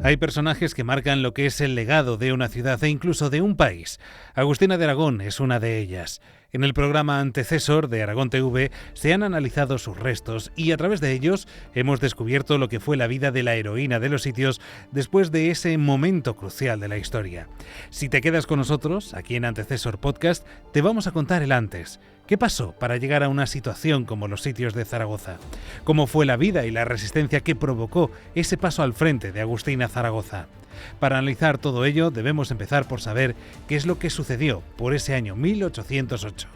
Hay personajes que marcan lo que es el legado de una ciudad e incluso de un país. Agustina de Aragón es una de ellas. En el programa Antecesor de Aragón TV se han analizado sus restos y a través de ellos hemos descubierto lo que fue la vida de la heroína de los sitios después de ese momento crucial de la historia. Si te quedas con nosotros, aquí en Antecesor Podcast, te vamos a contar el antes. ¿Qué pasó para llegar a una situación como los sitios de Zaragoza? ¿Cómo fue la vida y la resistencia que provocó ese paso al frente de Agustina Zaragoza? Para analizar todo ello debemos empezar por saber qué es lo que sucedió por ese año 1808.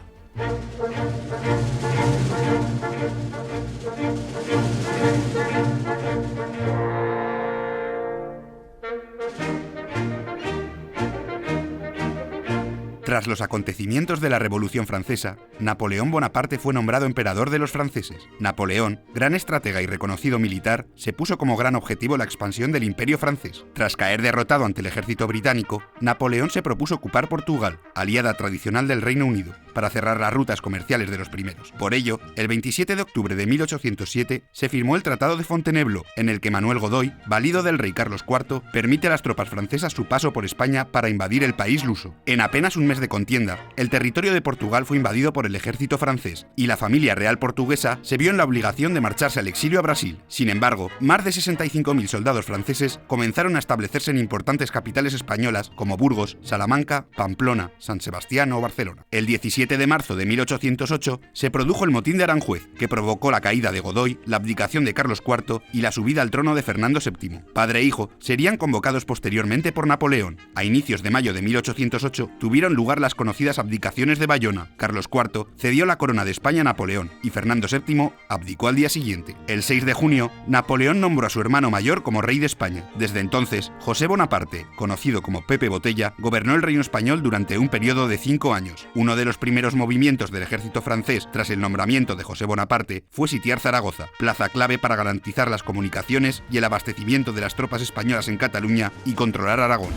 Tras los acontecimientos de la Revolución Francesa, Napoleón Bonaparte fue nombrado emperador de los franceses. Napoleón, gran estratega y reconocido militar, se puso como gran objetivo la expansión del Imperio francés. Tras caer derrotado ante el ejército británico, Napoleón se propuso ocupar Portugal, aliada tradicional del Reino Unido, para cerrar las rutas comerciales de los primeros. Por ello, el 27 de octubre de 1807 se firmó el Tratado de Fontainebleau, en el que Manuel Godoy, valido del rey Carlos IV, permite a las tropas francesas su paso por España para invadir el país luso. En apenas un mes de contienda, el territorio de Portugal fue invadido por el ejército francés y la familia real portuguesa se vio en la obligación de marcharse al exilio a Brasil. Sin embargo, más de 65.000 soldados franceses comenzaron a establecerse en importantes capitales españolas como Burgos, Salamanca, Pamplona, San Sebastián o Barcelona. El 17 de marzo de 1808 se produjo el motín de Aranjuez, que provocó la caída de Godoy, la abdicación de Carlos IV y la subida al trono de Fernando VII. Padre e hijo serían convocados posteriormente por Napoleón. A inicios de mayo de 1808 tuvieron lugar las conocidas abdicaciones de Bayona. Carlos IV cedió la corona de España a Napoleón y Fernando VII abdicó al día siguiente. El 6 de junio, Napoleón nombró a su hermano mayor como rey de España. Desde entonces, José Bonaparte, conocido como Pepe Botella, gobernó el reino español durante un periodo de 5 años. Uno de los primeros movimientos del ejército francés tras el nombramiento de José Bonaparte fue sitiar Zaragoza, plaza clave para garantizar las comunicaciones y el abastecimiento de las tropas españolas en Cataluña y controlar Aragón.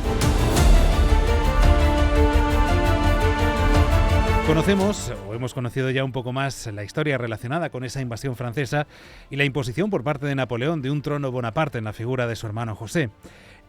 Conocemos, o hemos conocido ya un poco más, la historia relacionada con esa invasión francesa y la imposición por parte de Napoleón de un trono Bonaparte en la figura de su hermano José.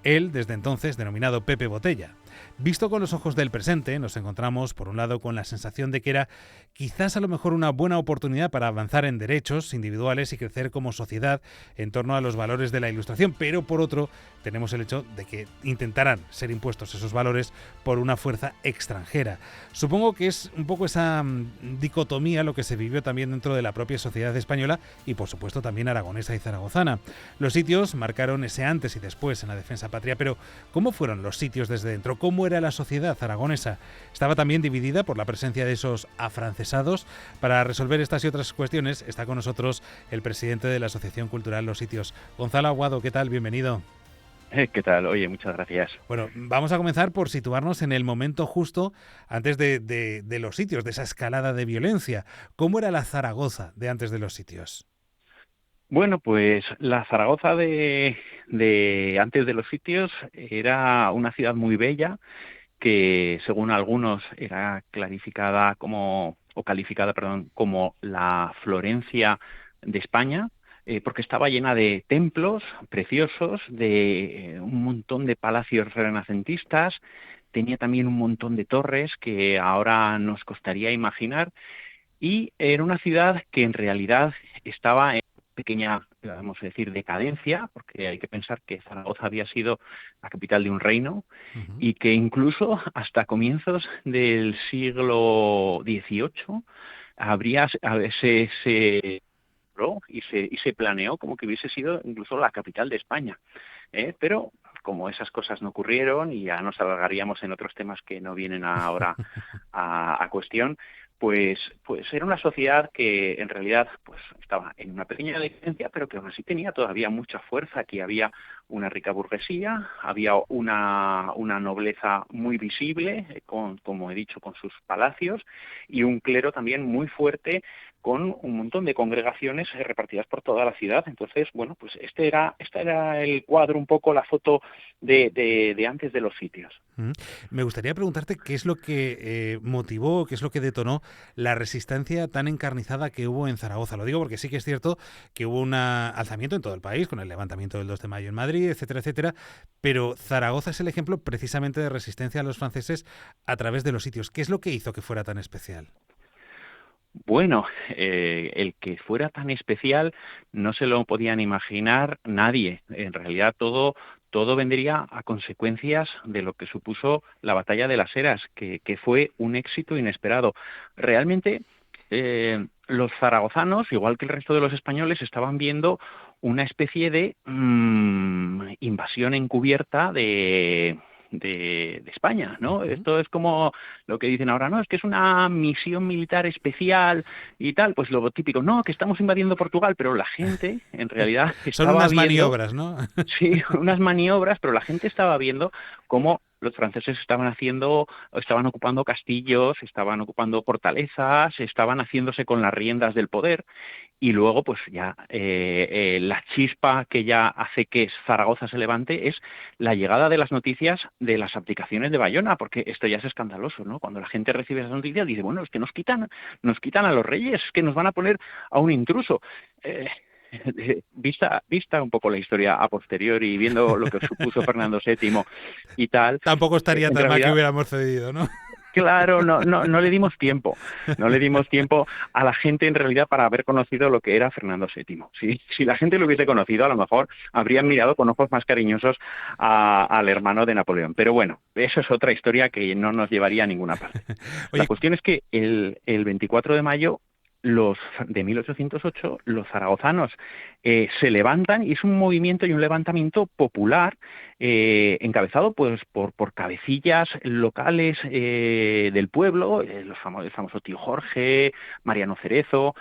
Él, desde entonces, denominado Pepe Botella. Visto con los ojos del presente, nos encontramos, por un lado, con la sensación de que era quizás a lo mejor una buena oportunidad para avanzar en derechos individuales y crecer como sociedad en torno a los valores de la Ilustración, pero por otro, tenemos el hecho de que intentarán ser impuestos esos valores por una fuerza extranjera. Supongo que es un poco esa dicotomía lo que se vivió también dentro de la propia sociedad española y, por supuesto, también aragonesa y zaragozana. Los sitios marcaron ese antes y después en la defensa patria, pero ¿cómo fueron los sitios desde dentro? ¿Cómo era la sociedad aragonesa? Estaba también dividida por la presencia de esos afrancesados. Para resolver estas y otras cuestiones está con nosotros el presidente de la Asociación Cultural Los Sitios. Gonzalo Aguado, ¿qué tal? Bienvenido. ¿Qué tal? Oye, muchas gracias. Bueno, vamos a comenzar por situarnos en el momento justo antes de los sitios, de esa escalada de violencia. ¿Cómo era la Zaragoza de antes de los sitios? Bueno, pues la Zaragoza de antes de los sitios era una ciudad muy bella que, según algunos, era calificada como la Florencia de España, porque estaba llena de templos preciosos, de un montón de palacios renacentistas, tenía también un montón de torres que ahora nos costaría imaginar, y era una ciudad que en realidad estaba en pequeña, vamos a decir, decadencia, porque hay que pensar que Zaragoza había sido la capital de un reino y que incluso hasta comienzos del siglo XVIII se y se planeó como que hubiese sido incluso la capital de España. Pero como esas cosas no ocurrieron, y ya nos alargaríamos en otros temas que no vienen ahora a cuestión, pues era una sociedad que en realidad pues estaba en una pequeña decadencia, pero que aún así tenía todavía mucha fuerza. Aquí había una rica burguesía, había una nobleza muy visible, como he dicho, con sus palacios, y un clero también muy fuerte, con un montón de congregaciones repartidas por toda la ciudad. Entonces, bueno, pues este era el cuadro, un poco la foto de antes de los sitios. Me gustaría preguntarte qué es lo que motivó, qué es lo que detonó la resistencia tan encarnizada que hubo en Zaragoza. Lo digo porque sí que es cierto que hubo un alzamiento en todo el país, con el levantamiento del 2 de mayo en Madrid, etcétera, etcétera, pero Zaragoza es el ejemplo precisamente de resistencia a los franceses a través de los sitios. ¿Qué es lo que hizo que fuera tan especial? Bueno, el que fuera tan especial no se lo podían imaginar nadie. En realidad todo vendría a consecuencias de lo que supuso la batalla de las Heras, que fue un éxito inesperado. Realmente los zaragozanos, igual que el resto de los españoles, estaban viendo una especie de invasión encubierta de España, ¿no? Esto es como lo que dicen ahora, no, es que es una misión militar especial y tal, pues lo típico, no, que estamos invadiendo Portugal, pero la gente en realidad Son estaba unas viendo, maniobras, ¿no? sí, unas maniobras, pero la gente estaba viendo cómo los franceses estaban ocupando castillos, estaban ocupando fortalezas, estaban haciéndose con las riendas del poder. Y luego, pues ya la chispa que ya hace que Zaragoza se levante es la llegada de las noticias de las abdicaciones de Bayona, porque esto ya es escandaloso, ¿no? Cuando la gente recibe esas noticias dice, bueno, es que nos quitan a los reyes, es que nos van a poner a un intruso. Eh, vista un poco la historia a posteriori y viendo lo que supuso Fernando VII y tal, Tampoco estaría en tan mal que realidad hubiéramos cedido, ¿no? claro, no le dimos tiempo, no le dimos tiempo a la gente en realidad para haber conocido lo que era Fernando VII. Si la gente lo hubiese conocido, a lo mejor habrían mirado con ojos más cariñosos al hermano de Napoleón. Pero bueno, eso es otra historia que no nos llevaría a ninguna parte. La Oye, cuestión es que el 24 de mayo de 1808, los zaragozanos se levantan y es un movimiento y un levantamiento popular encabezado pues por cabecillas locales del pueblo, el famoso tío Jorge, Mariano Cerezo,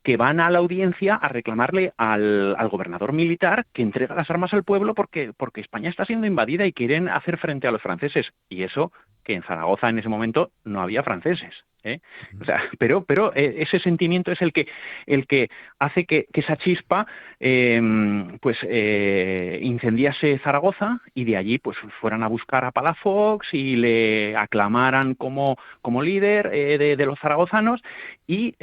que van a la audiencia a reclamarle al gobernador militar que entrega las armas al pueblo porque España está siendo invadida y quieren hacer frente a los franceses. Y eso que en Zaragoza en ese momento no había franceses. O sea, pero ese sentimiento es el que hace que esa chispa incendiase Zaragoza y de allí pues fueran a buscar a Palafox y le aclamaran como líder de los zaragozanos y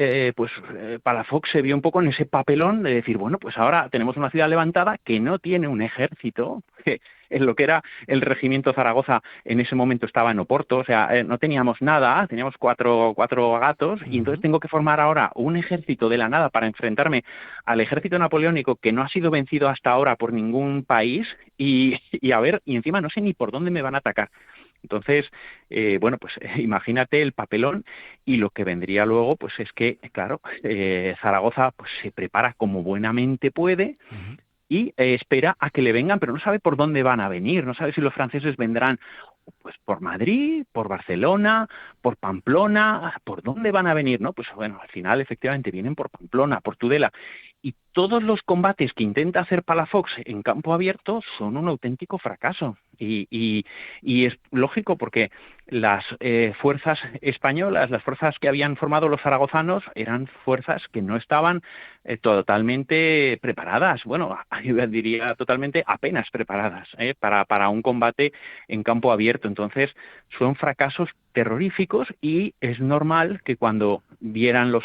Palafox se vio un poco en ese papelón de decir, bueno, pues ahora tenemos una ciudad levantada que no tiene un ejército, en lo que era el regimiento Zaragoza en ese momento estaba en Oporto, o sea, no teníamos nada, teníamos cuatro gatos, y entonces tengo que formar ahora un ejército de la nada para enfrentarme al ejército napoleónico que no ha sido vencido hasta ahora por ningún país, y encima no sé ni por dónde me van a atacar. Entonces, imagínate el papelón y lo que vendría luego, pues es que, claro, Zaragoza pues se prepara como buenamente puede, y espera a que le vengan, pero no sabe por dónde van a venir, no sabe si los franceses vendrán pues por Madrid, por Barcelona, por Pamplona, ¿por dónde van a venir? ¿No? Pues bueno, al final efectivamente vienen por Pamplona, por Tudela, y todos los combates que intenta hacer Palafox en campo abierto son un auténtico fracaso. Y es lógico porque las fuerzas españolas, las fuerzas que habían formado los zaragozanos, eran fuerzas que no estaban totalmente preparadas, bueno, yo diría totalmente apenas preparadas para un combate en campo abierto. Entonces, son fracasos terroríficos y es normal que cuando vieran los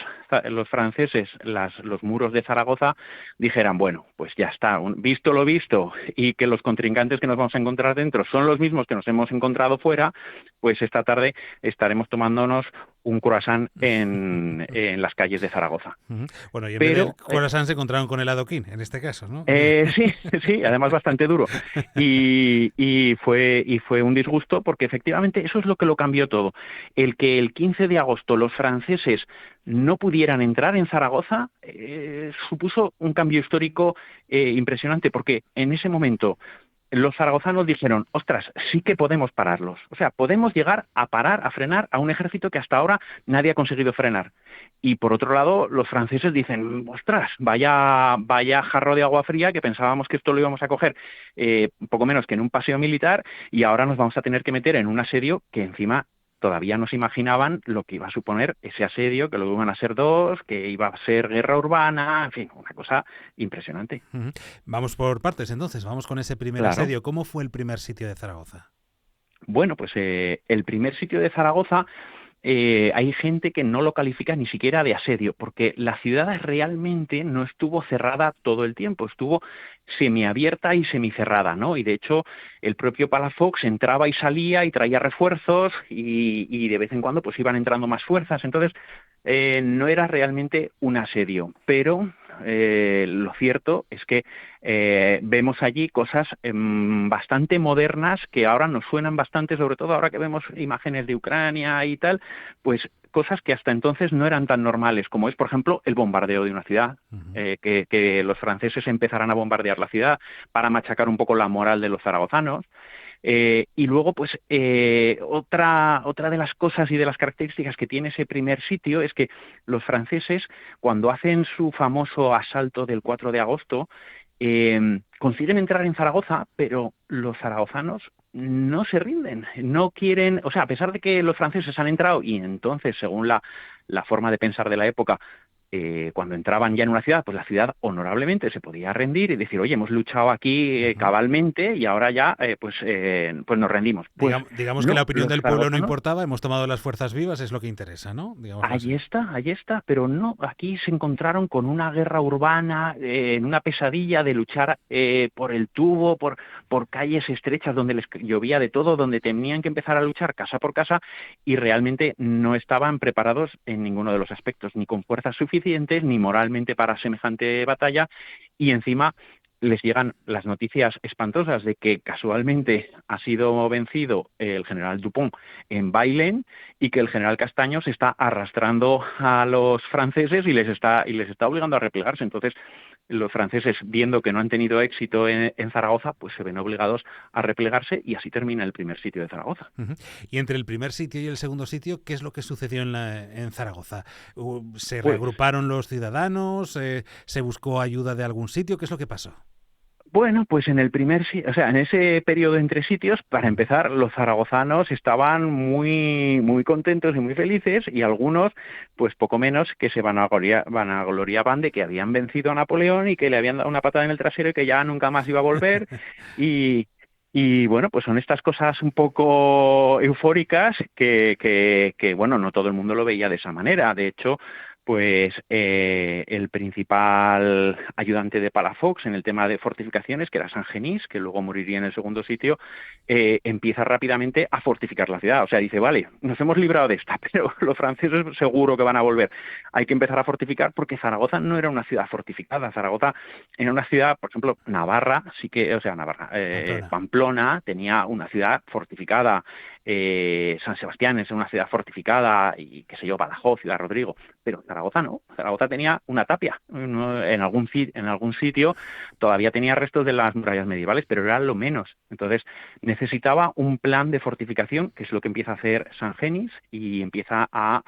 franceses los muros de Zaragoza dijeran, bueno, pues ya está, visto lo visto y que los contrincantes que nos vamos a encontrar dentro son los mismos que nos hemos encontrado fuera, pues esta tarde estaremos tomándonos un croissant en las calles de Zaragoza. Bueno, y en vez del croissant se encontraron con el adoquín, en este caso, ¿no? Sí, además bastante duro. Y fue un disgusto porque efectivamente eso es lo que lo cambió todo. El que el 15 de agosto los franceses no pudieran entrar en Zaragoza supuso un cambio histórico impresionante porque en ese momento los zaragozanos dijeron, ostras, sí que podemos pararlos. O sea, podemos llegar a parar, a frenar a un ejército que hasta ahora nadie ha conseguido frenar. Y por otro lado, los franceses dicen, ostras, vaya jarro de agua fría que pensábamos que esto lo íbamos a coger poco menos que en un paseo militar y ahora nos vamos a tener que meter en un asedio que encima todavía no se imaginaban lo que iba a suponer ese asedio, que luego iban a ser 2, que iba a ser guerra urbana, en fin, una cosa impresionante. Vamos por partes entonces, vamos con ese primer asedio. ¿Cómo fue el primer sitio de Zaragoza? Bueno, pues el primer sitio de Zaragoza, hay gente que no lo califica ni siquiera de asedio, porque la ciudad realmente no estuvo cerrada todo el tiempo, estuvo semiabierta y semicerrada, ¿no? Y de hecho, el propio Palafox entraba y salía y traía refuerzos y de vez en cuando pues iban entrando más fuerzas. Entonces, no era realmente un asedio, pero lo cierto es que vemos allí cosas bastante modernas que ahora nos suenan bastante, sobre todo ahora que vemos imágenes de Ucrania y tal, pues cosas que hasta entonces no eran tan normales, como es, por ejemplo, el bombardeo de una ciudad, que los franceses empezaran a bombardear la ciudad para machacar un poco la moral de los zaragozanos. Y luego, pues, otra de las cosas y de las características que tiene ese primer sitio es que los franceses, cuando hacen su famoso asalto del 4 de agosto, consiguen entrar en Zaragoza, pero los zaragozanos no se rinden, no quieren, o sea, a pesar de que los franceses han entrado y entonces, según la forma de pensar de la época, cuando entraban ya en una ciudad, pues la ciudad honorablemente se podía rendir y decir, oye, hemos luchado aquí cabalmente y ahora ya pues nos rendimos. Pues Digamos que la no, opinión los del pueblo no zaragozanos, importaba, hemos tomado las fuerzas vivas, es lo que interesa, ¿no? Digámoslo así. allí está, pero no, aquí se encontraron con una guerra urbana, en una pesadilla de luchar por el tubo, por calles estrechas donde les llovía de todo, donde tenían que empezar a luchar casa por casa y realmente no estaban preparados en ninguno de los aspectos, ni con fuerzas suficientes, ni moralmente para semejante batalla, y encima les llegan las noticias espantosas de que casualmente ha sido vencido el general Dupont en Bailén y que el general Castaño se está arrastrando a los franceses y les está obligando a replegarse. Entonces, los franceses, viendo que no han tenido éxito en Zaragoza, pues se ven obligados a replegarse y así termina el primer sitio de Zaragoza. Y entre el primer sitio y el segundo sitio, ¿qué es lo que sucedió en Zaragoza? ¿Se Pues reagruparon los ciudadanos? ¿Se buscó ayuda de algún sitio? ¿Qué es lo que pasó? Bueno, pues o sea, en ese periodo entre sitios, para empezar, los zaragozanos estaban muy, muy contentos y muy felices, y algunos, pues poco menos, que se vanagloriaban de que habían vencido a Napoleón y que le habían dado una patada en el trasero y que ya nunca más iba a volver. Y, y bueno, pues son estas cosas un poco eufóricas que, bueno, no todo el mundo lo veía de esa manera. De hecho, pues el principal ayudante de Palafox en el tema de fortificaciones, que era San Genís, que luego moriría en el segundo sitio, empieza rápidamente a fortificar la ciudad. O sea, dice, vale, nos hemos librado de esta, pero los franceses seguro que van a volver. Hay que empezar a fortificar porque Zaragoza no era una ciudad fortificada. Zaragoza era una ciudad, por ejemplo, Navarra, sí que, o sea, Navarra, Pamplona. Pamplona tenía una ciudad fortificada. San Sebastián es una ciudad fortificada y qué sé yo, Badajoz, Ciudad Rodrigo, pero Zaragoza no. Zaragoza tenía una tapia. En algún sitio todavía tenía restos de las murallas medievales, pero era lo menos. Entonces necesitaba un plan de fortificación, que es lo que empieza a hacer San Genis, y empieza a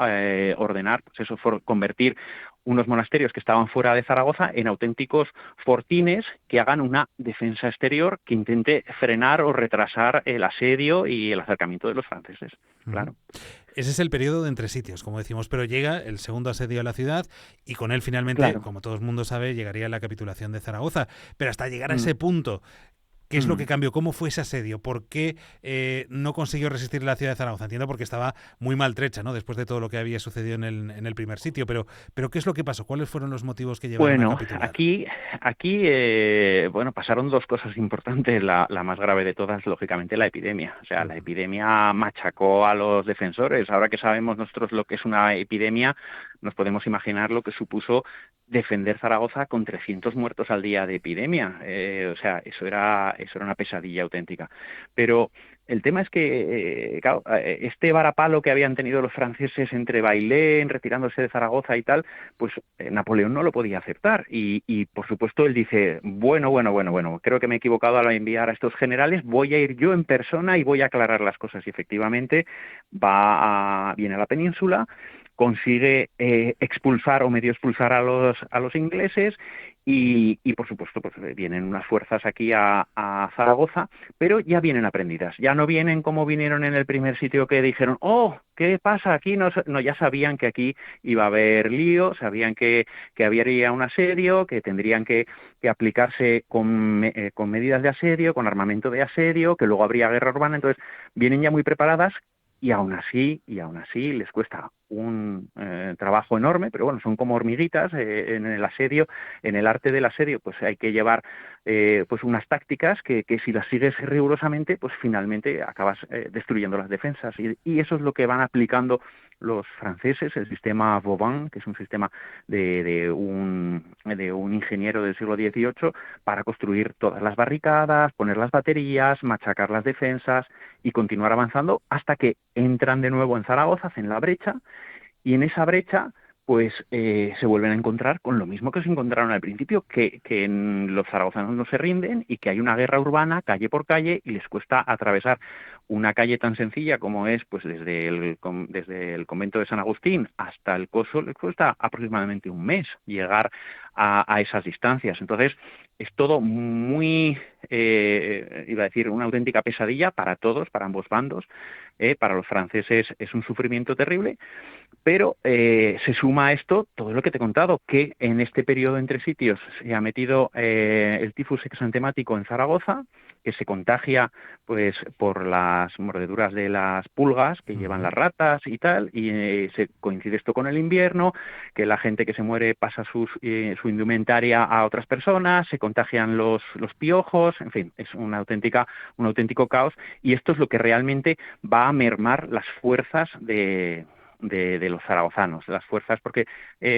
ordenar, pues eso, convertir unos monasterios que estaban fuera de Zaragoza en auténticos fortines que hagan una defensa exterior que intente frenar o retrasar el asedio y el acercamiento de los franceses. Claro. Ese es el periodo de entre sitios, como decimos, pero llega el segundo asedio a la ciudad y con él finalmente, Claro. como todo el mundo sabe, llegaría la capitulación de Zaragoza. Pero hasta llegar a Mm, ese punto, ¿qué es lo que mm. cambió? ¿Cómo fue ese asedio? ¿Por qué no consiguió resistir la ciudad de Zaragoza? Entiendo porque estaba muy maltrecha, ¿no? Después de todo lo que había sucedido en el primer sitio, pero ¿qué es lo que pasó? ¿Cuáles fueron los motivos que llevaron a Bueno, capitular? aquí bueno, pasaron dos cosas importantes. La más grave de todas, lógicamente, la epidemia. O sea, la epidemia machacó a los defensores. Ahora que sabemos nosotros lo que es una epidemia, nos podemos imaginar lo que supuso defender Zaragoza con 300 muertos al día de epidemia. O sea, eso era una pesadilla auténtica. Pero el tema es que, claro, este varapalo que habían tenido los franceses entre Bailén, retirándose de Zaragoza y tal, pues Napoleón no lo podía aceptar y por supuesto él dice, bueno, creo que me he equivocado al enviar a estos generales, voy a ir yo en persona y voy a aclarar las cosas. Y efectivamente viene a la península, consigue expulsar o medio expulsar a los ingleses Y por supuesto, pues vienen unas fuerzas aquí a Zaragoza, pero ya vienen aprendidas. Ya no vienen como vinieron en el primer sitio, que dijeron, oh, ¿qué pasa aquí? No, ya sabían que aquí iba a haber lío, sabían que habría un asedio, que tendrían que aplicarse con medidas de asedio, con armamento de asedio, que luego habría guerra urbana. Entonces vienen ya muy preparadas. Y aún así les cuesta un trabajo enorme, pero bueno, son como hormiguitas en el asedio, en el arte del asedio, pues hay que llevar pues unas tácticas que si las sigues rigurosamente, pues finalmente acabas destruyendo las defensas. Y eso es lo que van aplicando los franceses, el sistema Vauban, que es un sistema de un ingeniero del siglo XVIII, para construir todas las barricadas, poner las baterías, machacar las defensas y continuar avanzando hasta que entran de nuevo en Zaragoza, hacen la brecha, y en esa brecha pues se vuelven a encontrar con lo mismo que se encontraron al principio, que los zaragozanos no se rinden y que hay una guerra urbana calle por calle y les cuesta atravesar una calle tan sencilla como es pues desde el convento de San Agustín hasta el Coso. Les cuesta aproximadamente un mes llegar a esas distancias. Entonces es todo muy, iba a decir, una auténtica pesadilla para todos, para ambos bandos. Para los franceses es un sufrimiento terrible, pero se suma a esto todo lo que te he contado, que en este periodo entre sitios se ha metido el tifus exantemático en Zaragoza, que se contagia pues por las mordeduras de las pulgas que llevan las ratas y tal, y se coincide esto con el invierno, que la gente que se muere pasa su indumentaria a otras personas, se contagian los piojos, en fin, es un auténtico caos, y esto es lo que realmente va a mermar las fuerzas de los zaragozanos, las fuerzas, porque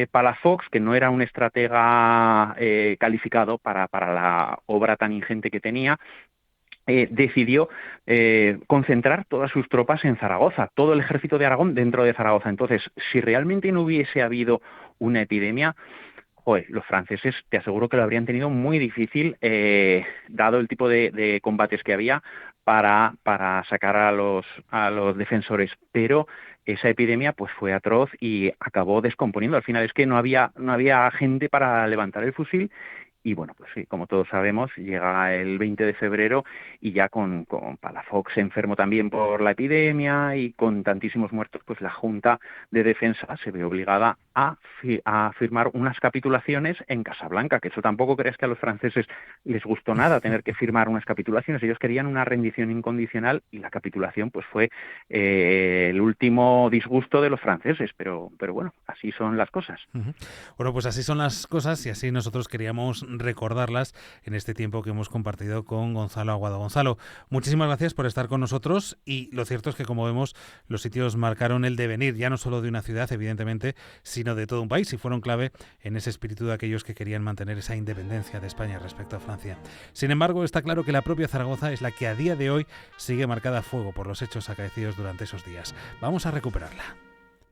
Palafox, que no era un estratega calificado para la obra tan ingente que tenía, decidió concentrar todas sus tropas en Zaragoza, todo el ejército de Aragón dentro de Zaragoza. Entonces, si realmente no hubiese habido una epidemia, los franceses te aseguro que lo habrían tenido muy difícil, dado el tipo de combates que había para sacar a los defensores. Pero esa epidemia pues fue atroz y acabó descomponiendo. Al final es que no había gente para levantar el fusil. Y bueno, pues sí, como todos sabemos, llega el 20 de febrero y ya con Palafox enfermo también por la epidemia y con tantísimos muertos, pues la Junta de Defensa se ve obligada a firmar unas capitulaciones en Casablanca, que eso tampoco crees que a los franceses les gustó nada, tener que firmar unas capitulaciones. Ellos querían una rendición incondicional y la capitulación pues fue el último disgusto de los franceses, pero bueno, así son las cosas. Bueno, pues así son las cosas y así nosotros queríamos recordarlas en este tiempo que hemos compartido con Gonzalo Aguado. Gonzalo, muchísimas gracias por estar con nosotros, y lo cierto es que, como vemos, los sitios marcaron el devenir ya no solo de una ciudad, evidentemente, sino de todo un país, y fueron clave en ese espíritu de aquellos que querían mantener esa independencia de España respecto a Francia. Sin embargo, está claro que la propia Zaragoza es la que a día de hoy sigue marcada a fuego por los hechos acaecidos durante esos días. Vamos a recuperarla.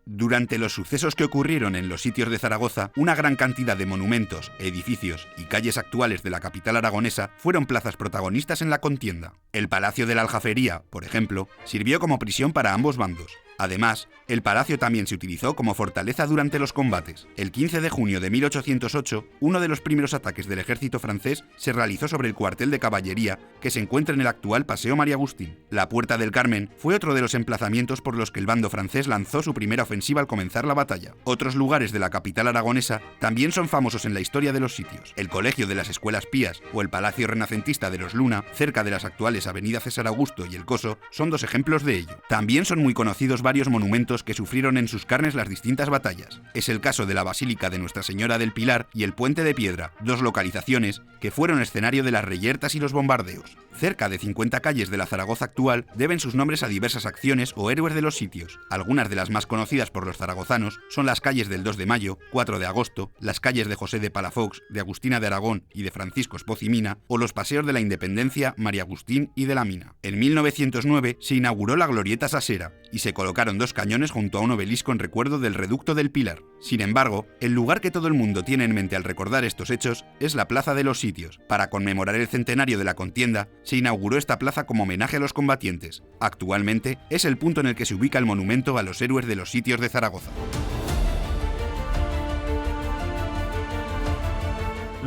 Durante los sucesos que ocurrieron en los sitios de Zaragoza, una gran cantidad de monumentos, edificios y calles actuales de la capital aragonesa fueron plazas protagonistas en la contienda. El Palacio de la Aljafería, por ejemplo, sirvió como prisión para ambos bandos. Además, el palacio también se utilizó como fortaleza durante los combates. El 15 de junio de 1808, uno de los primeros ataques del ejército francés se realizó sobre el cuartel de caballería que se encuentra en el actual Paseo María Agustín. La Puerta del Carmen fue otro de los emplazamientos por los que el bando francés lanzó su primera ofensiva al comenzar la batalla. Otros lugares de la capital aragonesa también son famosos en la historia de los sitios. El Colegio de las Escuelas Pías o el Palacio Renacentista de los Luna, cerca de las actuales Avenida César Augusto y el Coso, son dos ejemplos de ello. También son muy conocidos varios monumentos que sufrieron en sus carnes las distintas batallas. Es el caso de la Basílica de Nuestra Señora del Pilar y el Puente de Piedra, dos localizaciones que fueron escenario de las reyertas y los bombardeos. Cerca de 50 calles de la Zaragoza actual deben sus nombres a diversas acciones o héroes de los sitios. Algunas de las más conocidas por los zaragozanos son las calles del 2 de Mayo, 4 de Agosto, las calles de José de Palafox, de Agustina de Aragón y de Francisco Espoz y Mina, o los paseos de la Independencia, María Agustín y de la Mina. En 1909 se inauguró la Glorieta Sasera y se colocaron dos cañones junto a un obelisco en recuerdo del Reducto del Pilar. Sin embargo, el lugar que todo el mundo tiene en mente al recordar estos hechos es la Plaza de los Sitios. Para conmemorar el centenario de la contienda, se inauguró esta plaza como homenaje a los combatientes. Actualmente es el punto en el que se ubica el monumento a los héroes de los sitios de Zaragoza.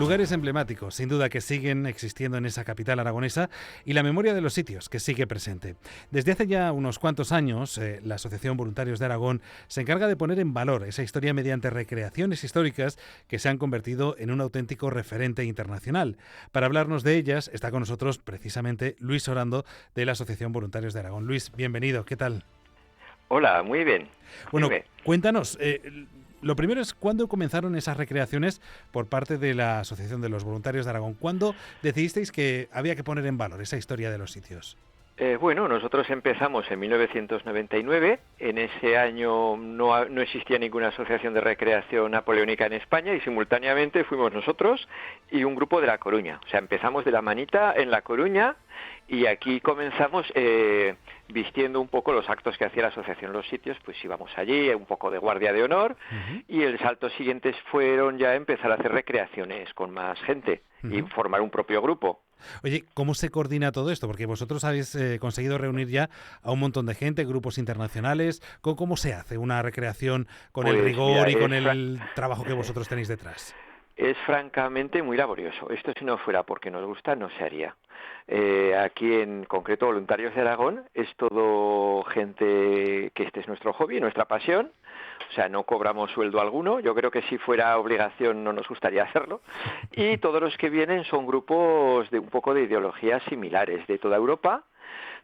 Lugares emblemáticos, sin duda, que siguen existiendo en esa capital aragonesa, y la memoria de los sitios, que sigue presente. Desde hace ya unos cuantos años, la Asociación Voluntarios de Aragón se encarga de poner en valor esa historia mediante recreaciones históricas que se han convertido en un auténtico referente internacional. Para hablarnos de ellas está con nosotros precisamente Luis Orando, de la Asociación Voluntarios de Aragón. Luis, bienvenido, ¿qué tal? Hola, muy bien. Bueno, Dime. cuéntanos, lo primero es cuándo comenzaron esas recreaciones por parte de la Asociación de los Voluntarios de Aragón. ¿Cuándo decidisteis que había que poner en valor esa historia de los sitios? Bueno, nosotros empezamos en 1999. En ese año no existía ninguna asociación de recreación napoleónica en España y simultáneamente fuimos nosotros y un grupo de La Coruña. O sea, empezamos de la manita en La Coruña y aquí comenzamos vistiendo un poco los actos que hacía la asociación en los sitios, pues íbamos allí, un poco de guardia de honor, y el salto siguiente fueron ya empezar a hacer recreaciones con más gente y formar un propio grupo. Oye, ¿cómo se coordina todo esto? Porque vosotros habéis conseguido reunir ya a un montón de gente, grupos internacionales. ¿Cómo se hace una recreación con el rigor y con el trabajo que vosotros tenéis detrás? Es francamente muy laborioso. Esto, si no fuera porque nos gusta, no se haría. Aquí en concreto Voluntarios de Aragón es todo gente que este es nuestro hobby, nuestra pasión. O sea, no cobramos sueldo alguno. Yo creo que si fuera obligación no nos gustaría hacerlo. Y todos los que vienen son grupos de un poco de ideologías similares de toda Europa,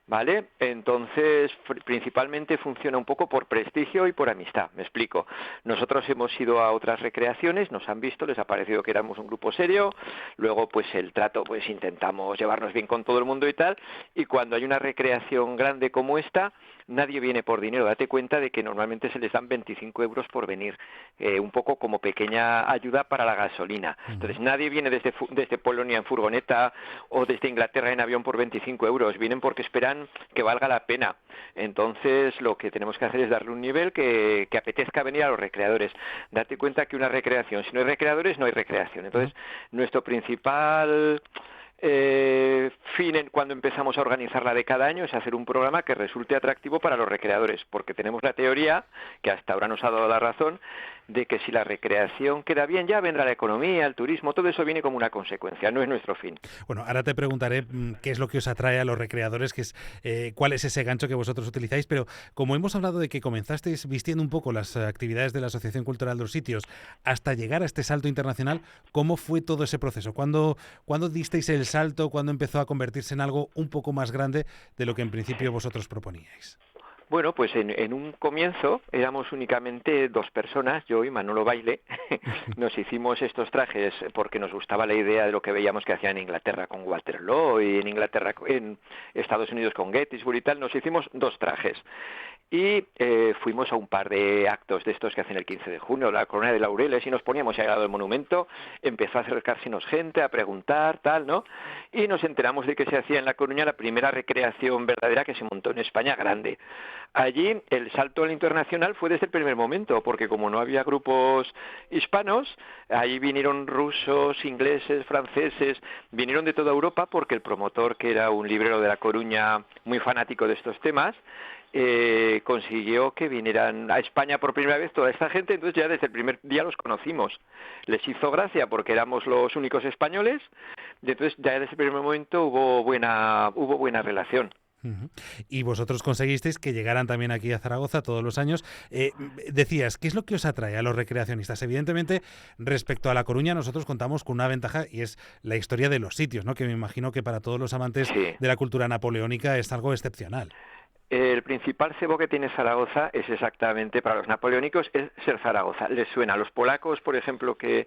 ¿vale? Entonces, principalmente funciona un poco por prestigio y por amistad. Me explico. Nosotros hemos ido a otras recreaciones, nos han visto, les ha parecido que éramos un grupo serio. Luego, pues el trato, pues intentamos llevarnos bien con todo el mundo y tal. Y cuando hay una recreación grande como esta, nadie viene por dinero. Date cuenta de que normalmente se les dan 25 euros por venir, un poco como pequeña ayuda para la gasolina. Entonces, nadie viene desde Polonia en furgoneta o desde Inglaterra en avión por 25 euros. Vienen porque esperan que valga la pena. Entonces, lo que tenemos que hacer es darle un nivel que apetezca venir a los recreadores. Date cuenta que una recreación, si no hay recreadores, no hay recreación. Entonces, nuestro principal fin cuando empezamos a organizarla de cada año es hacer un programa que resulte atractivo para los recreadores, porque tenemos la teoría, que hasta ahora nos ha dado la razón, de que si la recreación queda bien, ya vendrá la economía, el turismo, todo eso viene como una consecuencia, no es nuestro fin. Bueno, ahora te preguntaré qué es lo que os atrae a los recreadores, cuál es ese gancho que vosotros utilizáis, pero como hemos hablado de que comenzasteis vistiendo un poco las actividades de la Asociación Cultural de los Sitios hasta llegar a este salto internacional, ¿cómo fue todo ese proceso? ¿Cuándo disteis el salto? ¿Cuándo empezó a convertirse en algo un poco más grande de lo que en principio vosotros proponíais? Bueno, pues en un comienzo éramos únicamente 2 personas, yo y Manolo Baile. Nos hicimos estos trajes porque nos gustaba la idea de lo que veíamos que hacían en Inglaterra con Waterloo y en Estados Unidos con Gettysburg y tal. Nos hicimos 2 trajes. Y fuimos a un par de actos de estos que hacen el 15 de junio, la Corona de Laureles, y nos poníamos al lado del monumento. Empezó a acercársenos gente, a preguntar, tal, ¿no? Y nos enteramos de que se hacía en La Coruña la primera recreación verdadera que se montó en España grande. Allí el salto al internacional fue desde el primer momento, porque como no había grupos hispanos, ahí vinieron rusos, ingleses, franceses, vinieron de toda Europa, porque el promotor, que era un librero de La Coruña muy fanático de estos temas, consiguió que vinieran a España por primera vez toda esta gente. Entonces ya desde el primer día los conocimos. Les hizo gracia porque éramos los únicos españoles, y entonces ya desde el primer momento hubo buena relación. Y vosotros conseguisteis que llegaran también aquí a Zaragoza todos los años. Decías, ¿qué es lo que os atrae a los recreacionistas? Evidentemente, respecto a La Coruña, nosotros contamos con una ventaja y es la historia de los sitios, ¿no? Que me imagino que para todos los amantes de la cultura napoleónica es algo excepcional. El principal cebo que tiene Zaragoza es exactamente, para los napoleónicos, es ser Zaragoza. Les suena a los polacos, por ejemplo, que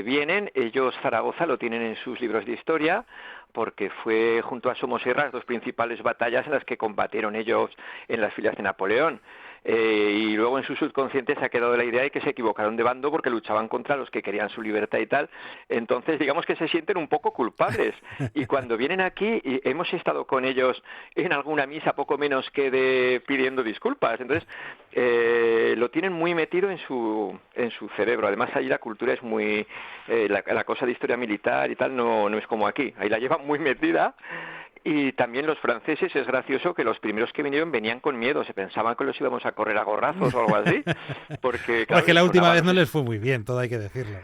vienen, ellos Zaragoza lo tienen en sus libros de historia, porque fue junto a Somosierra las 2 principales batallas en las que combatieron ellos en las filas de Napoleón. Y luego en su subconsciente se ha quedado la idea de que se equivocaron de bando porque luchaban contra los que querían su libertad y tal. Entonces, digamos que se sienten un poco culpables. Y cuando vienen aquí, y hemos estado con ellos en alguna misa poco menos que pidiendo disculpas. Entonces, lo tienen muy metido en su cerebro. Además, ahí la cultura es muy... la cosa de historia militar y tal no es como aquí. Ahí la llevan muy metida. Y también los franceses, es gracioso que los primeros que vinieron venían con miedo, se pensaban que los íbamos a correr a gorrazos o algo así, porque... Claro, que la última vez no les fue muy bien, todo hay que decirlo.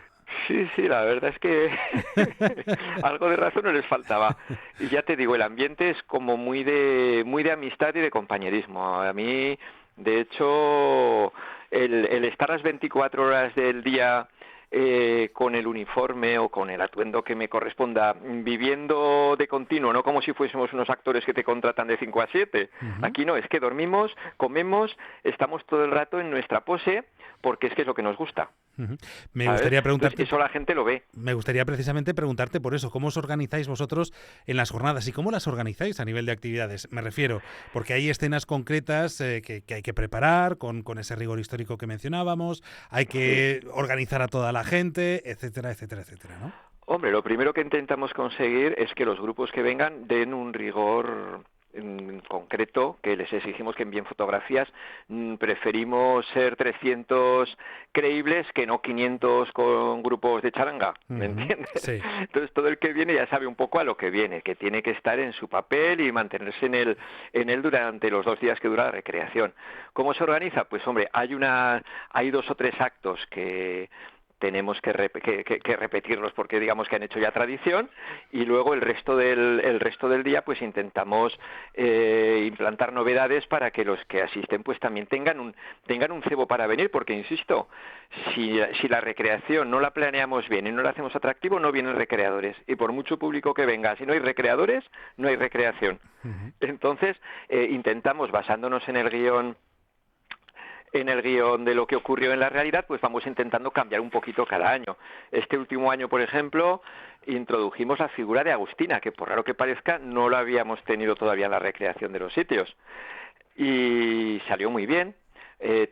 Sí, sí, la verdad es que algo de razón no les faltaba. Y ya te digo, el ambiente es como muy de amistad y de compañerismo. A mí, de hecho, el estar las 24 horas del día con el uniforme o con el atuendo que me corresponda, viviendo de continuo, no como si fuésemos unos actores que te contratan de 5 a 7. Ujú. Aquí no, es que dormimos, comemos, estamos todo el rato en nuestra pose, porque es que es lo que nos gusta. Ujú. Me ¿Sabes? gustaría Entonces, preguntarte, eso la gente lo ve. me gustaría precisamente preguntarte por eso, ¿cómo os organizáis vosotros en las jornadas y cómo las organizáis a nivel de actividades? Me refiero, porque hay escenas concretas que hay que preparar con ese rigor histórico que mencionábamos, hay Sí. que organizar a toda la gente, etcétera, etcétera, etcétera, ¿no? Hombre, lo primero que intentamos conseguir es que los grupos que vengan den un rigor concreto, que les exigimos que envíen fotografías. Preferimos ser 300 creíbles que no 500 con grupos de charanga, ¿me Ujú. entiendes? Sí. Entonces todo el que viene ya sabe un poco a lo que viene, que tiene que estar en su papel y mantenerse en él durante los 2 días que dura la recreación. ¿Cómo se organiza? Pues hombre, hay 2 o 3 actos que tenemos que repetirlos porque digamos que han hecho ya tradición, y luego el resto del día pues intentamos implantar novedades para que los que asisten pues también tengan un cebo para venir, porque insisto, si la recreación no la planeamos bien y no la hacemos atractivo, no vienen recreadores, y por mucho público que venga, si no hay recreadores, no hay recreación. Ujú. Entonces intentamos, basándonos en el guión de lo que ocurrió en la realidad, pues vamos intentando cambiar un poquito cada año. Este último año, por ejemplo, introdujimos la figura de Agustina, que por raro que parezca, no la habíamos tenido todavía en la recreación de los sitios. Y salió muy bien.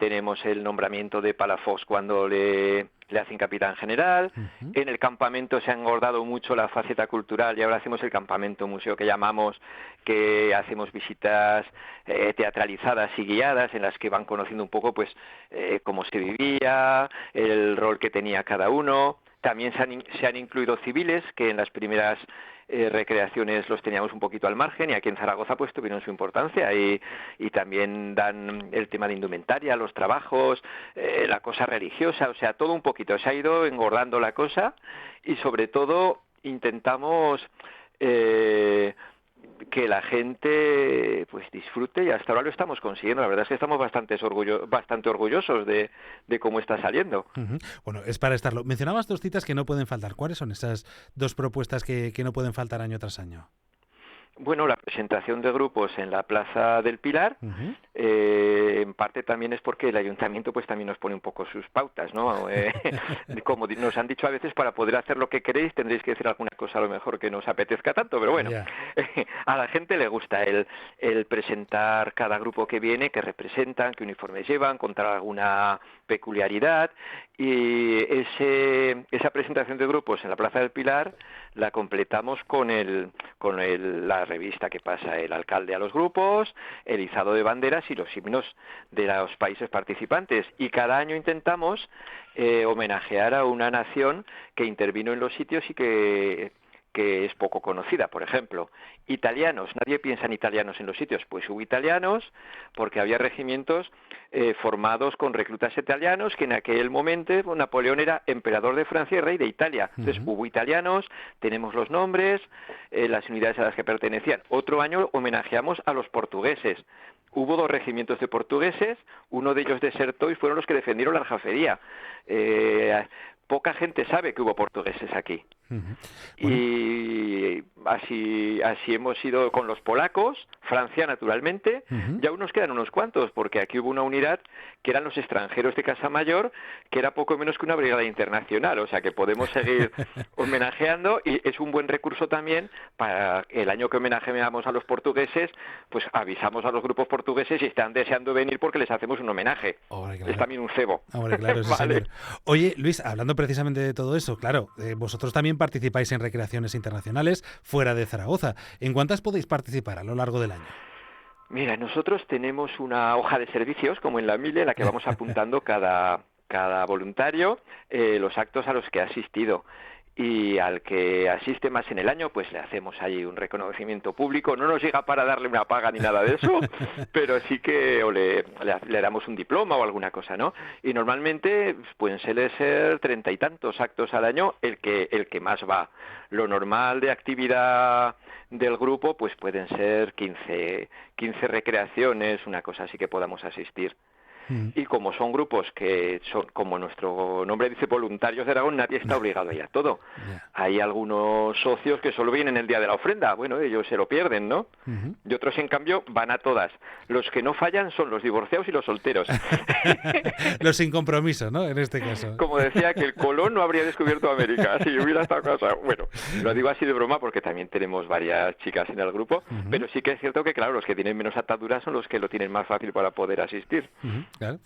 Tenemos el nombramiento de Palafox cuando le hacen capitán general. Ujú. En el campamento se ha engordado mucho la faceta cultural y ahora hacemos el campamento museo que llamamos, que hacemos visitas teatralizadas y guiadas en las que van conociendo un poco pues cómo se vivía, el rol que tenía cada uno. También se han incluido civiles, que en las primeras recreaciones los teníamos un poquito al margen, y aquí en Zaragoza pues tuvieron su importancia, y también dan el tema de indumentaria, los trabajos, la cosa religiosa, o sea, todo un poquito. Se ha ido engordando la cosa y sobre todo intentamos que la gente pues disfrute, y hasta ahora lo estamos consiguiendo. La verdad es que estamos bastante orgullosos de cómo está saliendo. Ujú. Bueno, es para estarlo. Mencionabas 2 citas que no pueden faltar. ¿Cuáles son esas 2 propuestas que no pueden faltar año tras año? Bueno, la presentación de grupos en la Plaza del Pilar, Ujú. en parte también es porque el ayuntamiento pues también nos pone un poco sus pautas, ¿no? Como nos han dicho a veces, para poder hacer lo que queréis tendréis que decir alguna cosa a lo mejor que no os apetezca tanto, pero bueno, Ya. a la gente le gusta el presentar cada grupo que viene, que representan, qué uniformes llevan, contar alguna peculiaridad, y esa presentación de grupos en la Plaza del Pilar la completamos con la revista que pasa el alcalde a los grupos, el izado de banderas y los himnos de los países participantes. Y cada año intentamos homenajear a una nación que intervino en los sitios y que es poco conocida. Por ejemplo, italianos. Nadie piensa en italianos en los sitios. Pues hubo italianos porque había regimientos formados con reclutas italianos, que en aquel momento Napoleón era emperador de Francia y rey de Italia. Entonces hubo italianos, tenemos los nombres, las unidades a las que pertenecían. Otro año homenajeamos a los portugueses. Hubo 2 regimientos de portugueses, uno de ellos desertó y fueron los que defendieron la Aljafería. Poca gente sabe que hubo portugueses aquí. Ujú. Bueno. Y así hemos ido con los polacos, Francia naturalmente. Ujú. Ya aún nos quedan unos cuantos, porque aquí hubo una unidad que eran los extranjeros de Casa Mayor, que era poco menos que una brigada internacional, o sea que podemos seguir homenajeando, y es un buen recurso también para el año que homenajeamos a los portugueses, pues avisamos a los grupos portugueses y están deseando venir porque les hacemos un homenaje. Hombre, claro. Es también un cebo. Hombre, claro, sí, Vale. señor. Oye, Luis, hablando precisamente de todo eso, claro, vosotros también participáis en recreaciones internacionales fuera de Zaragoza. ¿En cuántas podéis participar a lo largo del año? Mira, nosotros tenemos una hoja de servicios, como en la mili, en la que vamos apuntando cada voluntario los actos a los que ha asistido. y al que asiste más en el año, pues le hacemos ahí un reconocimiento público. No nos llega para darle una paga ni nada de eso, pero sí que le damos un diploma o alguna cosa, ¿no? Y normalmente pueden ser 30 y tantos actos al año el que más va. Lo normal de actividad del grupo pues pueden ser 15 recreaciones, una cosa así que podamos asistir. Y como son grupos que son, como nuestro nombre dice, voluntarios de Aragón, nadie está obligado a ir a todo. Hay algunos socios que solo vienen el día de la ofrenda, bueno, ellos se lo pierden, ¿no? Y otros, en cambio, van a todas. Los que no fallan son los divorciados y los solteros. Los sin compromiso, ¿no? En este caso. Como decía, que el Colón no habría descubierto América si hubiera estado casado. Bueno, lo digo así de broma porque también tenemos varias chicas en el grupo, pero sí que es cierto que, claro, los que tienen menos ataduras son los que lo tienen más fácil para poder asistir.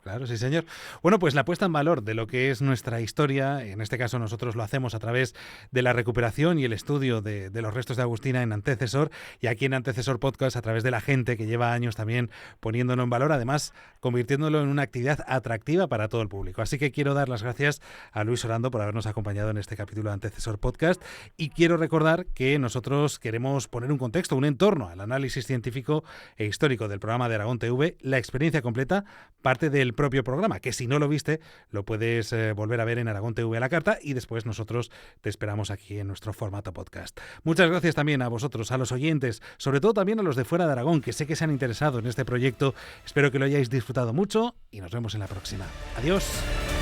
Claro, sí, señor. Bueno, pues la puesta en valor de lo que es nuestra historia, en este caso nosotros lo hacemos a través de la recuperación y el estudio de los restos de Agustina en Antecesor, y aquí en Antecesor Podcast a través de la gente que lleva años también poniéndolo en valor, además convirtiéndolo en una actividad atractiva para todo el público. Así que quiero dar las gracias a Luis Orando por habernos acompañado en este capítulo de Antecesor Podcast, y quiero recordar que nosotros queremos poner un contexto, un entorno al análisis científico e histórico del programa de Aragón TV. La experiencia completa parte del propio programa, que si no lo viste, lo puedes volver a ver en Aragón TV a la carta, y después nosotros te esperamos aquí en nuestro formato podcast. Muchas gracias también a vosotros, a los oyentes, sobre todo también a los de fuera de Aragón, que sé que se han interesado en este proyecto. Espero que lo hayáis disfrutado mucho y nos vemos en la próxima. Adiós.